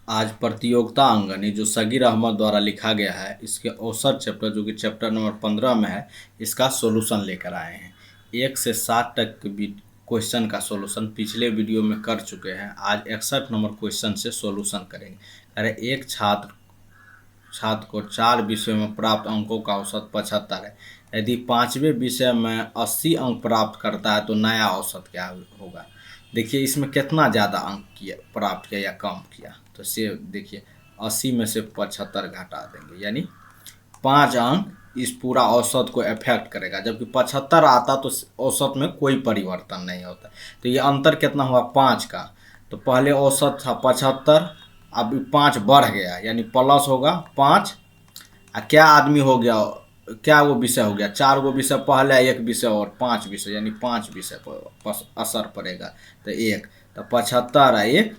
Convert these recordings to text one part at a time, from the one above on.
आज प्रतियोगिता अंगनी जो सगीर अहमद द्वारा लिखा गया है, इसके औसत चैप्टर जो कि चैप्टर नंबर 15 में है, इसका सॉल्यूशन लेकर आए हैं। 1 से 7 तक क्वेश्चन का सॉल्यूशन पिछले वीडियो में कर चुके हैं। आज 61 नंबर क्वेश्चन से सॉल्यूशन करेंगे। अरे एक छात्र को 4 विषयों में प्राप्त अंकों का औसत 75 है। यदि 5वें विषय में 80 अंक प्राप्त करता है तो नया औसत क्या होगा। देखिए इसमें कितना ज़्यादा अंक प्राप्त किया या कम किया, तो से देखिए 80 में से 75 घटा देंगे, यानी 5 अंक इस पूरा औसत को इफेक्ट करेगा। जबकि 75 आता तो औसत में कोई परिवर्तन नहीं होता। तो ये अंतर कितना हुआ 5 का। तो पहले औसत था 75, अब 5 बढ़ गया, यानी प्लस होगा 5। क्या आदमी हो गया, क्या वो विषय हो गया, 4 गो विषय पहले, 1 विषय और 5 विषय, यानी 5 विषय पर असर पड़ेगा। तो 1 तो 75 है 1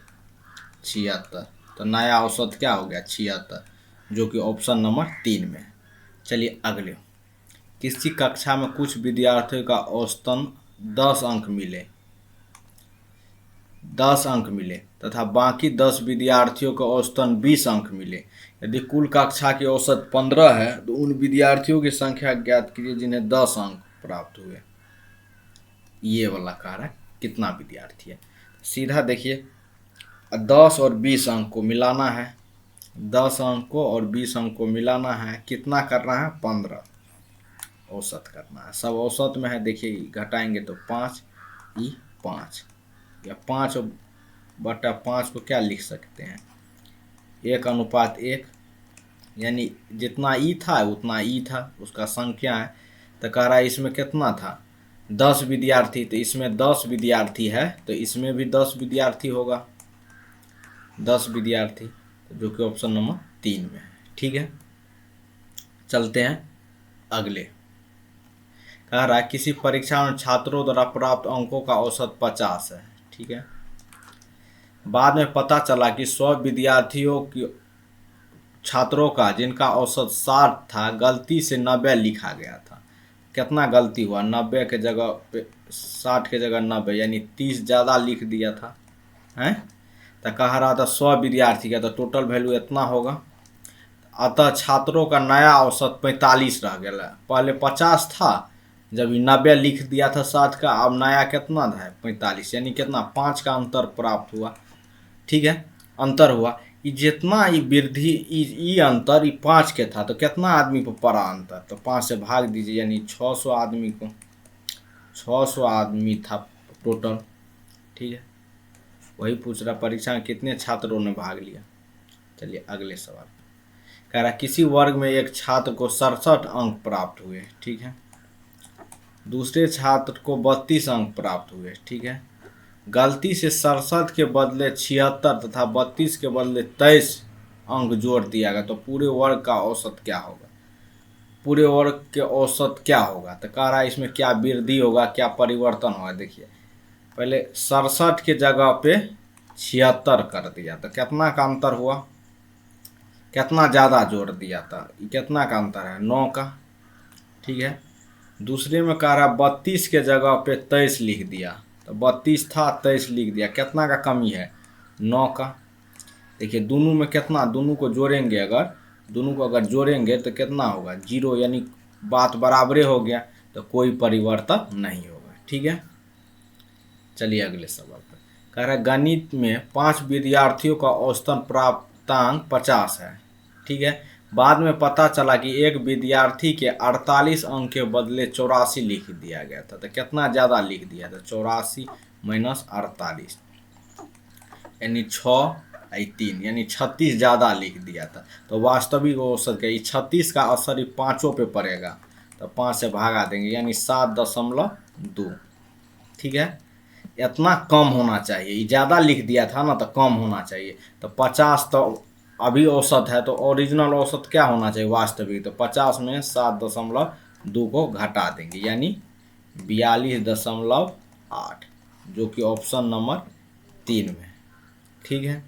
76, तो नया औसत क्या हो गया 76, जो कि ऑप्शन नंबर 3 में है। चलिए अगले, किसी कक्षा में कुछ विद्यार्थियों का औसतन 10 अंक मिले तथा बाकी 10 विद्यार्थियों को औसतन 20 अंक मिले। यदि कुल कक्षा की औसत 15 है तो उन विद्यार्थियों की संख्या ज्ञात कीजिए जिन्हें 10 अंक प्राप्त हुए। ये वाला कह रहा है कितना विद्यार्थी है। सीधा देखिए 10 और 20 अंक को मिलाना है, 10 अंक को और 20 अंक को मिलाना है। कितना करना है 15 औसत करना है। सब औसत में है, देखिए घटाएंगे तो 5 ई 5 या 5/5 को क्या लिख सकते हैं 1:1, यानी जितना ई था उतना ई था, उसका संख्या है। तो कह रहा है इसमें कितना था 10 विद्यार्थी, तो इसमें 10 विद्यार्थी है तो इसमें भी 10 विद्यार्थी होगा, 10 विद्यार्थी, जो कि ऑप्शन नंबर 3 में है। ठीक है, चलते हैं अगले। कह रहा है किसी परीक्षा में छात्रों द्वारा प्राप्त अंकों का औसत 50 है। ठीक है, बाद में पता चला कि 100 विद्यार्थियों की छात्रों का जिनका औसत 60 था गलती से 90 लिखा गया था। कितना गलती हुआ, 90 के जगह पे 60 के जगह 90, यानी 30 ज़्यादा लिख दिया था हैं। तो कह रहा था 100 विद्यार्थी का, तो टोटल वैल्यू इतना होगा। अतः छात्रों का नया औसत 45 रह गया। पहले 50 था, जब 90 लिख दिया था 60 का, अब नया कितना है 45, यानी कितना 5 का अंतर प्राप्त हुआ। ठीक है, अंतर हुआ। ये जितना ये वृद्धि ये अंतर ये 5 के था, तो कितना आदमी को पड़ा अंतर, तो 5 से भाग दीजिए, यानी 600 आदमी को, 600 आदमी था टोटल। ठीक है, वही पूछ रहा परीक्षा में कितने छात्रों ने भाग लिया। चलिए अगले सवाल। कह रहा किसी वर्ग में एक छात्र को 67 अंक प्राप्त हुए। ठीक है, दूसरे छात्र को 32 अंक प्राप्त हुए। ठीक है, गलती से 67 के बदले 76 तथा 32 के बदले 23 अंक जोड़ दिया गया, तो पूरे वर्ग का औसत क्या होगा। पूरे वर्ग के औसत क्या होगा, तो कह रहा है इसमें क्या वृद्धि होगा क्या परिवर्तन होगा। देखिए पहले 67 के जगह पे 76 कर दिया, तो कितना का अंतर हुआ, कितना ज़्यादा जोड़ दिया था, कितना का अंतर है 9 का। ठीक है, दूसरे में कह रहा 32 के जगह पे 23 लिख दिया, तो 32 था 23 लिख दिया, कितना का कमी है 9 का। देखिए दोनों में कितना, दोनों को जोड़ेंगे, अगर दोनों को अगर जोड़ेंगे तो कितना होगा 0, यानी बात बराबरे हो गया, तो कोई परिवर्तन नहीं होगा। ठीक है, चलिए अगले सवाल पर। कह रहा है गणित में 5 विद्यार्थियों का औसतन प्राप्तांक 50 है। ठीक है, बाद में पता चला कि एक विद्यार्थी के 48 अंक के बदले 84 लिख दिया गया था, तो कितना ज़्यादा लिख दिया था 84 माइनस 48, यानी 6 3, यानी 36 ज़्यादा लिख दिया था। तो वास्तविक औसत का 36 का असर ही 5 पे पड़ेगा, तो 5 से भागा देंगे, यानी 7.2। ठीक है, इतना कम होना चाहिए, ये ज़्यादा लिख दिया था ना तो कम होना चाहिए। तो 50 तो अभी औसत है, तो ओरिजिनल औसत क्या होना चाहिए वास्तविक, तो 50 में 7.2 को घटा देंगे, यानी 42.8, जो कि ऑप्शन नंबर 3 में। ठीक है।